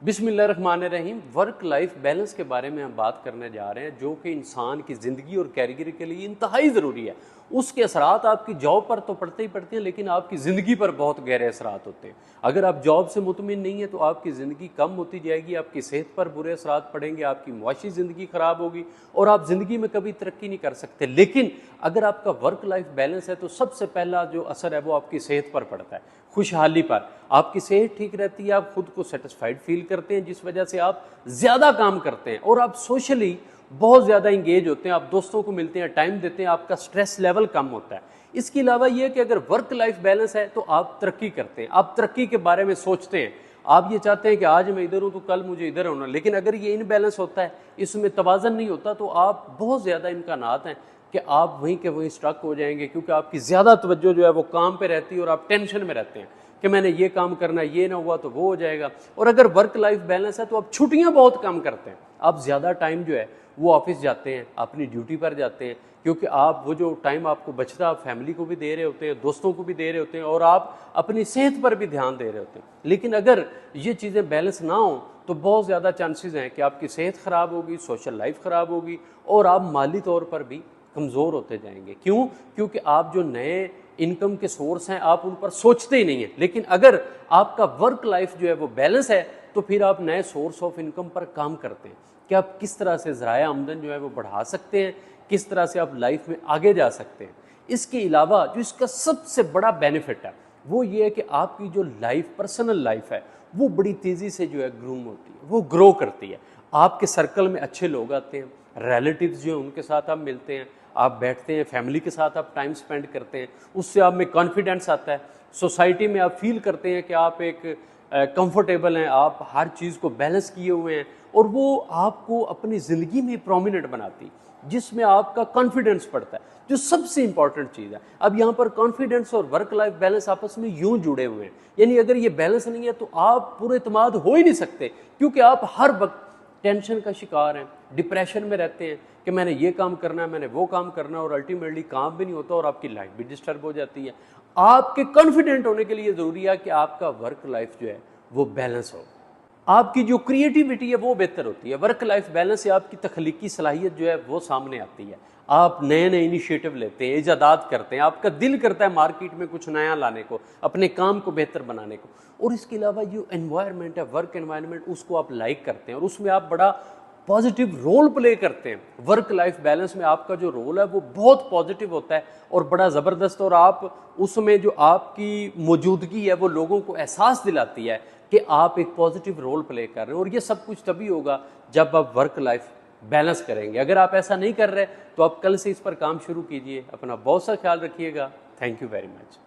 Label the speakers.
Speaker 1: बिस्मिल्लाहिर्रहमानिर्रहीम। Work life balance के बारे में हम बात करने जा रहे हैं, जो कि इंसान की ज़िंदगी और कैरियर के लिए इंतहाई ज़रूरी है। उसके असरात आपकी जॉब पर तो पड़ते ही पड़ते हैं, लेकिन आपकी ज़िंदगी पर बहुत गहरे असरात होते हैं। अगर आप जॉब से मुतमिन नहीं है तो आपकी ज़िंदगी कम होती जाएगी, आपकी सेहत पर बुरे असरात पड़ेंगे, आपकी मुआशी ज़िंदगी ख़राब होगी और आप ज़िंदगी में कभी तरक्की नहीं कर सकते। लेकिन अगर आपका वर्क लाइफ बैलेंस है तो सबसे पहला जो असर है वो आपकी सेहत पर पड़ता है, खुशहाली पर। आपकी सेहत ठीक रहती है, आप खुद को सेटिस्फाइड फील करते हैं, जिस वजह से आप ज़्यादा काम करते हैं और आप सोशली बहुत ज़्यादा इंगेज होते हैं, आप दोस्तों को मिलते हैं, टाइम देते हैं, आपका स्ट्रेस लेवल कम होता है। इसके अलावा ये कि अगर वर्क लाइफ बैलेंस है तो आप तरक्की करते हैं, आप तरक्की के बारे में सोचते हैं। आप ये चाहते हैं कि आज मैं इधर हूँ तो कल मुझे इधर होना, लेकिन अगर ये इनबैलेंस होता है, इसमें तवाज़न नहीं होता, तो आप बहुत ज़्यादा इम्कानात हैं कि आप वहीं के वहीं स्ट्रक हो जाएंगे, क्योंकि आपकी ज़्यादा तवज्जो जो है वो काम पे रहती है और आप टेंशन में रहते हैं कि मैंने ये काम करना है, ये ना हुआ तो वो हो जाएगा। और अगर वर्क लाइफ बैलेंस है तो आप छुट्टियां बहुत कम करते हैं, आप ज़्यादा टाइम जो है वो ऑफिस जाते हैं, अपनी ड्यूटी पर जाते हैं, क्योंकि आप वो जो टाइम आपको बचता है आप फैमिली को भी दे रहे होते हैं, दोस्तों को भी दे रहे होते हैं और आप अपनी सेहत पर भी ध्यान दे रहे होते हैं। लेकिन अगर ये चीज़ें बैलेंस ना हो तो बहुत ज़्यादा चांसेस हैं कि आपकी सेहत ख़राब होगी, सोशल लाइफ ख़राब होगी और आप माली तौर पर भी कमज़ोर होते जाएंगे। क्यों? क्योंकि आप जो नए इनकम के सोर्स हैं आप उन पर सोचते ही नहीं हैं। लेकिन अगर आपका वर्क लाइफ जो है वो बैलेंस है तो फिर आप नए सोर्स ऑफ इनकम पर काम करते हैं कि आप किस तरह से ज़राया आमदन जो है वो बढ़ा सकते हैं, किस तरह से आप लाइफ में आगे जा सकते हैं। इसके अलावा जो इसका सबसे बड़ा बेनिफिट है वो ये है कि आपकी जो लाइफ, पर्सनल लाइफ है, वो बड़ी तेज़ी से जो है ग्रूम होती है, वो ग्रो करती है। आपके सर्कल में अच्छे लोग आते हैं, रिलेटिव्स जो हैं उनके साथ आप मिलते हैं, आप बैठते हैं, फैमिली के साथ आप टाइम स्पेंड करते हैं, उससे आप में कॉन्फिडेंस आता है। सोसाइटी में आप फील करते हैं कि आप एक कंफर्टेबल हैं, आप हर चीज़ को बैलेंस किए हुए हैं और वो आपको अपनी ज़िंदगी में प्रोमिनेंट बनाती, जिसमें आपका कॉन्फिडेंस बढ़ता है, जो सबसे इंपॉर्टेंट चीज़ है। अब यहाँ पर कॉन्फिडेंस और वर्क लाइफ बैलेंस आपस में यूं जुड़े हुए हैं, यानी अगर ये बैलेंस नहीं है तो आप पूरे एतमाद हो ही नहीं सकते, क्योंकि आप हर वक्त टेंशन का शिकार हैं, डिप्रेशन में रहते हैं कि मैंने ये काम करना है, मैंने वो काम करना है, और अल्टीमेटली काम भी नहीं होता और आपकी लाइफ भी डिस्टर्ब हो जाती है। आपके कॉन्फिडेंट होने के लिए ज़रूरी है कि आपका वर्क लाइफ जो है वो बैलेंस हो, आपकी जो क्रिएटिविटी है वो बेहतर होती है। वर्क लाइफ बैलेंस से आपकी तख्लीकी सलाहियत जो है वो सामने आती है, आप नए नए इनिशिएटिव लेते हैं, इजादात करते हैं, आपका दिल करता है मार्केट में कुछ नया लाने को, अपने काम को बेहतर बनाने को। और इसके अलावा जो एनवायरनमेंट है, वर्क एनवायरनमेंट, उसको आप लाइक करते हैं और उसमें आप बड़ा पॉजिटिव रोल प्ले करते हैं। वर्क लाइफ बैलेंस में आपका जो रोल है वो बहुत पॉजिटिव होता है और बड़ा ज़बरदस्त, और आप उसमें जो आपकी मौजूदगी है वो लोगों को एहसास दिलाती है कि आप एक पॉजिटिव रोल प्ले कर रहे हैं। और ये सब कुछ तभी होगा जब आप वर्क लाइफ बैलेंस करेंगे। अगर आप ऐसा नहीं कर रहे तो आप कल से इस पर काम शुरू कीजिए। अपना बहुत सा ख्याल रखिएगा। Thank you very much.